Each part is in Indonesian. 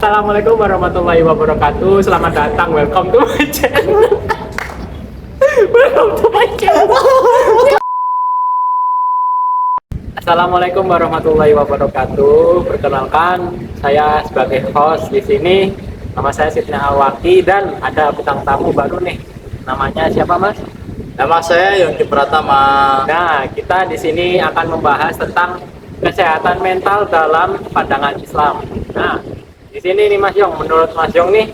Assalamualaikum warahmatullahi wabarakatuh. Selamat datang, welcome to my channel. Welcome to my channel. Assalamualaikum warahmatullahi wabarakatuh. Perkenalkan, saya sebagai host di sini. Nama saya Sidna Alwaki dan ada bintang tamu baru nih. Namanya siapa, Mas? Nama saya Yongki Pratama. Nah, kita di sini akan membahas tentang kesehatan mental dalam pandangan Islam. Nah, di sini nih Mas Yong, menurut Mas Yong nih,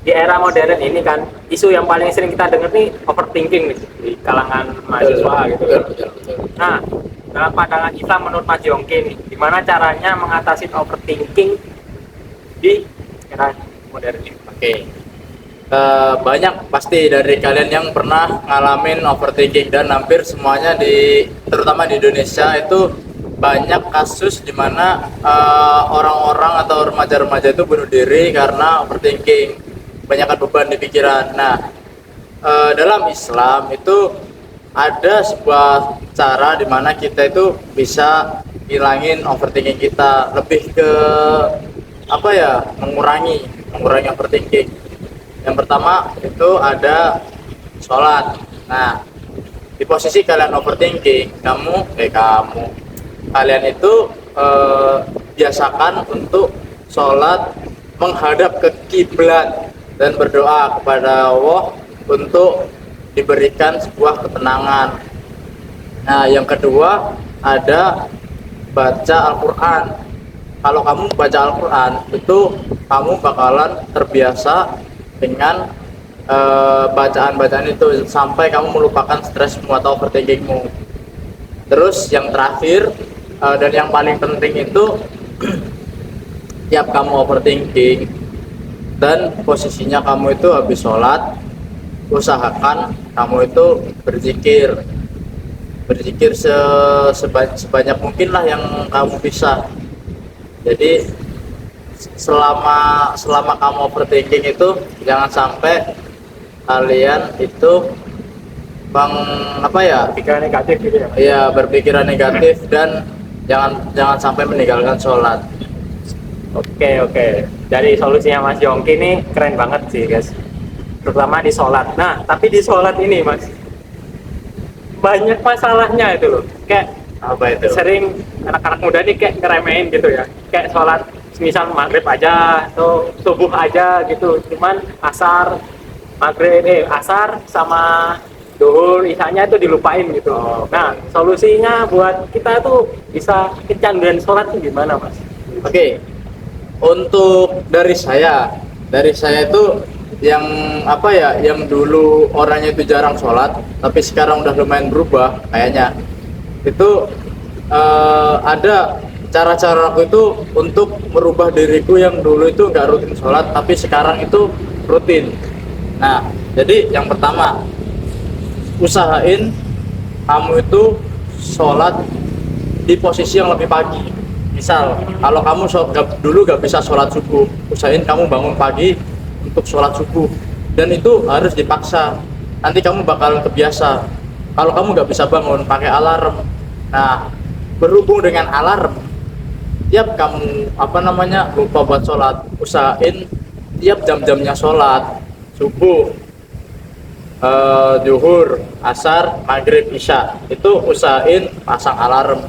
di era modern ini kan isu yang paling sering kita dengar nih overthinking nih di kalangan mahasiswa gitu. Betul. Nah, dalam pandangan Islam menurut Mas Yongki nih, gimana caranya mengatasi overthinking di era modern ini? Oke. Banyak pasti dari kalian yang pernah ngalamin overthinking dan hampir semuanya terutama di Indonesia itu banyak kasus di mana orang-orang atau remaja-remaja itu bunuh diri karena overthinking, banyakkan beban di pikiran. Nah, dalam Islam itu ada sebuah cara di mana kita itu bisa ngilangin overthinking kita, lebih ke mengurangi overthinking. Yang pertama itu ada sholat. Nah, di posisi kalian overthinking, kalian itu biasakan untuk sholat menghadap ke kiblat dan berdoa kepada Allah untuk diberikan sebuah ketenangan. Nah, yang kedua ada baca Al-Quran. Kalau kamu baca Al-Quran itu kamu bakalan terbiasa dengan bacaan-bacaan itu sampai kamu melupakan stresmu atau overthinkingmu. Terus yang terakhir dan yang paling penting itu tiap kamu overthinking dan posisinya kamu itu habis sholat, usahakan kamu itu berzikir sebanyak mungkin lah yang kamu bisa. Jadi selama kamu overthinking itu jangan sampai kalian itu Pikiran negatif gitu ya? Iya, berpikiran negatif dan jangan sampai meninggalkan sholat. Oke. Dari solusinya Mas Yongki ini keren banget sih guys, terutama di sholat. Nah, tapi di sholat ini Mas, banyak masalahnya itu loh. Kayak Apa itu? sering anak-anak muda nih kayak ngeremehin gitu ya. Kayak sholat misal maghrib aja atau subuh aja gitu, cuman asar sama duhur isanya itu dilupain gitu. Nah, solusinya buat kita tuh bisa kecanduan sholat tuh gimana Mas? Oke. Untuk dari saya itu yang yang dulu orangnya itu jarang sholat tapi sekarang udah lumayan berubah kayaknya. Itu ada cara-cara aku itu untuk merubah diriku yang dulu itu nggak rutin sholat tapi sekarang itu rutin. Nah, jadi yang pertama, usahain kamu itu sholat di posisi yang lebih pagi. Misal kalau kamu dulu gak bisa sholat subuh, usahain kamu bangun pagi untuk sholat subuh, dan itu harus dipaksa. Nanti kamu bakalan terbiasa. Kalau kamu gak bisa bangun, pakai alarm. Nah, berhubung dengan alarm, tiap kamu lupa buat sholat, usahain tiap jam-jamnya sholat subuh, zuhur, asar, maghrib, isya itu usahain pasang alarm.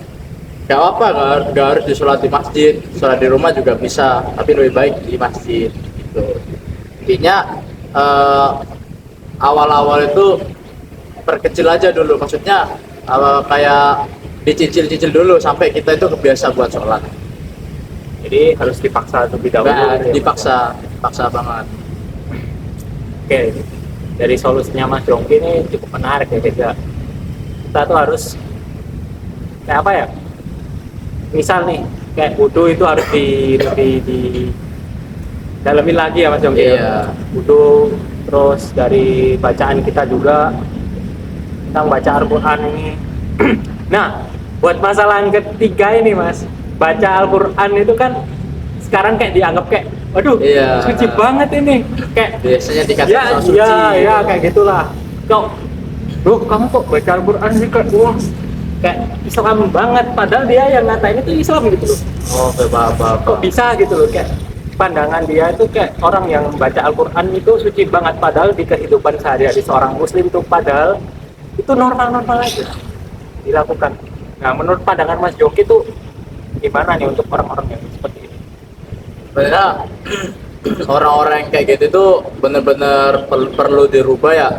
Gak harus disolat di masjid, sholat di rumah juga bisa, tapi lebih baik di masjid gitu. Intinya awal-awal itu perkecil aja dulu, maksudnya kayak dicicil-cicil dulu sampai kita itu kebiasa buat sholat. Jadi harus dipaksa terlebih dahulu. Nah, gitu ya, dipaksa banget. Oke, dari solusinya Mas Yongki ini cukup menarik ya guys ya. Kita tuh harus kayak apa ya? Misal nih, kayak wudhu itu harus di dalamin lagi ya Mas Yongki. Iya. Wudhu, terus dari bacaan kita juga tentang baca Al-Quran ini. Nah, buat masalah yang ketiga ini Mas, baca Al-Quran itu kan sekarang kayak dianggap kayak waduh, iya, suci banget ini. Kayak biasanya dikasih suci. Ya, kayak gitulah. Kamu kok baca Al-Quran sih kayak wah, kayak Islam banget, padahal dia yang ngatain itu Islam gitu loh. Oh, bapak-bapak. Kok bisa gitu loh, kayak pandangan dia itu kayak orang yang baca Al-Quran itu suci banget, padahal di kehidupan sehari-hari seorang muslim tuh padahal itu normal-normal aja dilakukan. Nah, menurut pandangan Mas Joki tuh gimana nih untuk orang-orang yang seperti ini? Sebenarnya orang-orang yang kayak gitu tuh bener-bener perlu dirubah ya,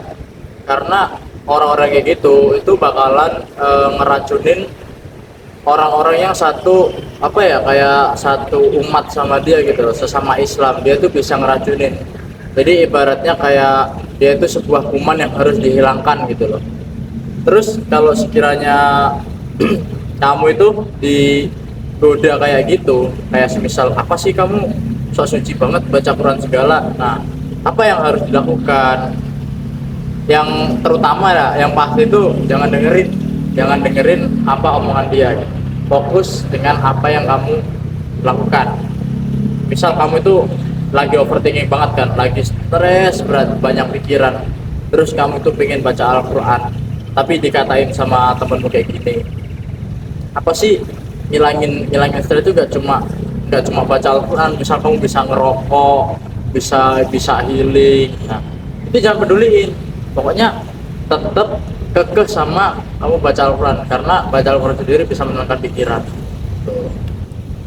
karena orang-orang kayak gitu itu bakalan ngeracunin orang-orang yang satu apa ya, kayak satu umat sama dia gitu loh, sesama Islam. Dia tuh bisa ngeracunin, jadi ibaratnya kayak dia itu sebuah kuman yang harus dihilangkan gitu loh. Terus kalau sekiranya kamu itu digoda kayak gitu, kayak semisal apa sih kamu sok suci banget baca Quran segala, nah apa yang harus dilakukan? Yang terutama ya, yang pasti itu jangan dengerin apa omongan dia gitu. Fokus dengan apa yang kamu lakukan. Misal kamu itu lagi overthinking banget kan, lagi stres berat, banyak pikiran, terus kamu tuh pengen baca Al-Quran tapi dikatain sama temenmu kayak gini, apa sih ngilangin stres itu gak cuma baca Al-Quran. Misal kamu bisa ngerokok, bisa healing, nah itu jangan peduliin, pokoknya tetap kekeh sama kamu baca Al-Quran, karena baca Al-Quran sendiri bisa menenangkan pikiran. Tuh.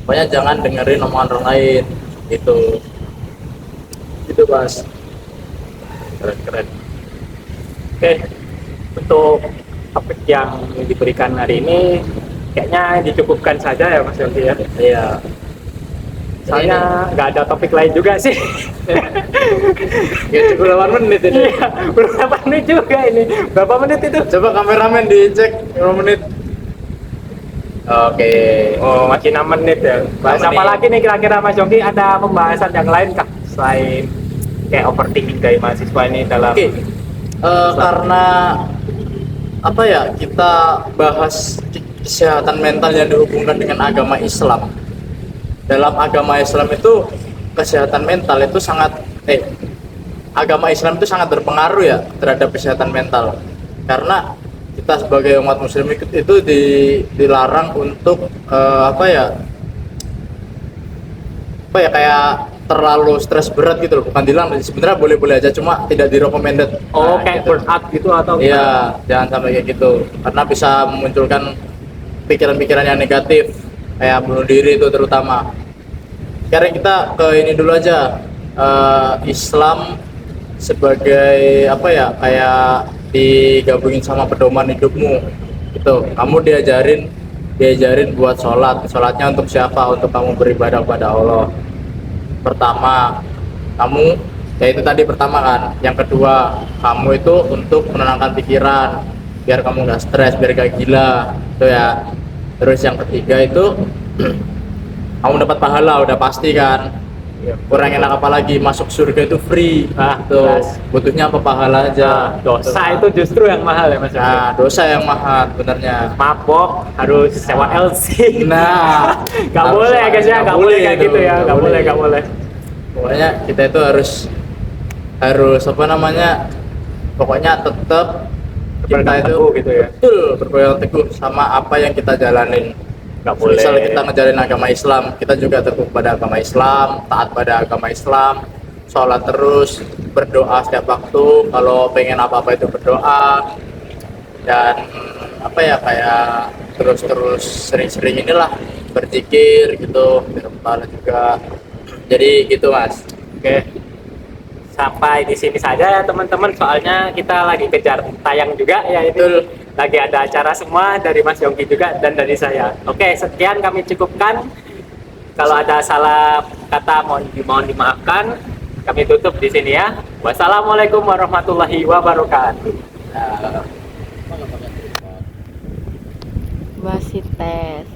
Pokoknya jangan dengerin omongan orang lain gitu. Itu Mas. Keren. Oke, untuk topik yang diberikan hari ini kayaknya dicukupkan saja ya Mas Yogi ya. Iya. Soalnya nggak ada topik lain juga sih. Ya cukup 8 menit ini. Iya, berapa menit juga ini? Berapa menit itu? Coba kameramen dicek berapa menit. Oke. Oh, masih 6 menit ya. Bahas 6 apa menit. lagi nih kira-kira Mas Yogi? Ada pembahasan yang lain kah selain kayak overthinking dari mahasiswa ini dalam Oke. Karena apa ya, kita bahas kesehatan mental yang dihubungkan dengan agama Islam. Dalam agama Islam itu kesehatan mental itu agama Islam itu sangat berpengaruh ya terhadap kesehatan mental, karena kita sebagai umat muslim itu dilarang untuk kayak terlalu stres berat gitu loh. Bukan dilarang, sebenarnya boleh-boleh aja, cuma tidak direkomended. kayak Gitu. burnout gitu atau Iya, jangan sampai kayak gitu, karena bisa memunculkan pikiran-pikiran yang negatif, kayak bunuh diri itu terutama. Sekarang kita ke ini dulu aja, Islam sebagai apa ya, kayak digabungin sama pedoman hidupmu gitu. Kamu diajarin buat sholatnya untuk siapa? Untuk kamu beribadah kepada Allah. Pertama, kamu ya itu tadi pertama kan. Yang kedua, kamu itu untuk menenangkan pikiran biar kamu nggak stres, biar gak gila itu ya. Terus yang ketiga itu kamu dapat pahala, udah pasti kan. Kurang enak apalagi, masuk surga itu free. Tuh, butuhnya apa? Pahala aja. dosa itu justru yang mahal ya Mas Yogi. Nah, dosa yang mahal benernya. Mabok harus sewa LC. Nah, Nggak harus boleh ya guys ya, nggak boleh kayak itu, gitu ya, nggak boleh. Pokoknya kita itu harus apa namanya, pokoknya tetap kita Berpegang itu teguh gitu ya. betul berpegang teguh sama apa yang kita jalanin. Nggak boleh. Misal kita ngejalanin agama Islam, kita juga teguh pada agama Islam, taat pada agama Islam, sholat terus, berdoa setiap waktu, kalau pengen apa-apa itu berdoa, dan apa ya, kayak terus sering-sering inilah berzikir gitu, biar pahala juga. Jadi gitu Mas. Oke. Sampai di sini saja ya teman-teman, soalnya kita lagi kejar tayang juga ya ini. Betul. Lagi ada acara semua dari Mas Yogi juga dan dari saya. Oke, sekian kami cukupkan. Kalau ada salah kata mohon dimaafkan. Kami tutup di sini ya. Wassalamualaikum warahmatullahi wabarakatuh. Masih tes.